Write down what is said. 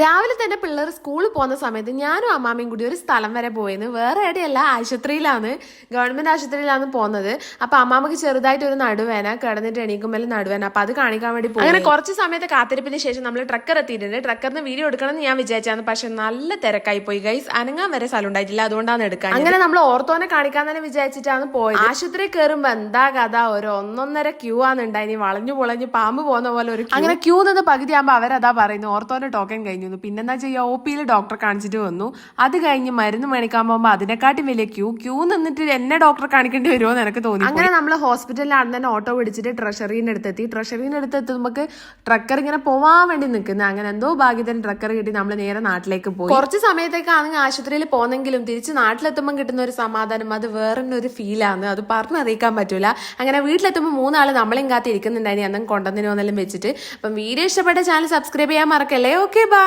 രാവിലെ തന്നെ പിള്ളേർ സ്കൂളിൽ പോകുന്ന സമയത്ത് ഞാനും അമ്മാമ്മയും കൂടി ഒരു സ്ഥലം വരെ പോയെന്ന്. വേറെ എവിടെയല്ല, ആശുപത്രിയിലാണ്, ഗവൺമെന്റ് ആശുപത്രിയിലാണ് പോകുന്നത്. അപ്പൊ അമ്മാമ്മക്ക് ചെറുതായിട്ട് ഒരു നടുവേന, കിടന്നിട്ട് എണീക്കുമ്പോൾ നടുവേന. അപ്പൊ അത് കാണിക്കാൻ വേണ്ടി പോകും. അങ്ങനെ കുറച്ച് സമയത്ത് കാത്തിരിപ്പിന് ശേഷം നമ്മൾ ട്രക്കർ എത്തിയിട്ടുണ്ട്. ട്രക്കറിന് വീഡിയോ എടുക്കണമെന്ന് ഞാൻ വിചാരിച്ചാണ്, പക്ഷെ നല്ല തിരക്കായി പോയി ഗൈസ്. അനങ്ങാൻ വരെ സ്ഥലം ഉണ്ടായിട്ടില്ല, അതുകൊണ്ടാണ് എടുക്കാൻ. അങ്ങനെ നമ്മൾ ഓർത്തോനെ കാണിക്കാൻ തന്നെ വിചാരിച്ചിട്ടാണ് പോയത്. ആശുപത്രി കയറുമ്പോ എന്താ കഥ, ഒരു 1.5 ക്യൂ ആണ് ഉണ്ടായി. വളഞ്ഞു പൊളഞ്ഞ് പാമ്പ് പോകുന്ന പോലെ ഒരു അങ്ങനെ ക്യൂ നിന്ന് പകുതിയാകുമ്പോൾ അവരതാ പറയുന്നു ഓർത്തോന്റെ ടോക്കൺ കഴിഞ്ഞു. പിന്നെന്താ ചെയ്യുക, ഒ പിയിൽ ഡോക്ടറെ കാണിച്ചിട്ട് വന്നു. അത് കഴിഞ്ഞ് മരുന്ന് മേടിക്കാൻ പോകുമ്പോൾ അതിനെക്കാട്ടും വലിയ ക്യൂ നിന്നിട്ട് എന്നെ ഡോക്ടറെ കാണിക്കേണ്ടി വരുമോ എന്ന് എനിക്ക് തോന്നി. അങ്ങനെ നമ്മൾ ഹോസ്പിറ്റലിലാണ് തന്നെ ഓട്ടോ പിടിച്ചിട്ട് ട്രഷറീൻ്റെ അടുത്തെത്തി. ട്രഷറീൻ്റെ അടുത്ത് നമുക്ക് ട്രക്കർ ഇങ്ങനെ പോവാൻ വേണ്ടി നിൽക്കുന്നത്. അങ്ങനെ എന്തോ ഭാഗ്യത്തിന് ട്രക്കർ കിട്ടി നമ്മൾ നേരെ നാട്ടിലേക്ക് പോയി. കുറച്ച് സമയത്തേക്കാണെങ്കിൽ ആശുപത്രിയിൽ പോന്നെങ്കിലും തിരിച്ച് നാട്ടിലെത്തുമ്പോൾ കിട്ടുന്ന ഒരു സമാധാനം അത് വേറെ ഒരു ഫീലാണ്, അത് പറഞ്ഞറിയിക്കാൻ പറ്റൂല. അങ്ങനെ വീട്ടിലെത്തുമ്പോൾ 3 ആള് നമ്മളെയും കാത്തിരിക്കുന്നുണ്ടായിരുന്നു, അന്നും കൊണ്ടുവന്നിനോന്നെല്ലാം വെച്ചിട്ട്. അപ്പം വീഡിയോ ഇഷ്ടപ്പെട്ട ചാനൽ സബ്സ്ക്രൈബ് ചെയ്യാൻ മറക്കല്ലേ. Okay, by.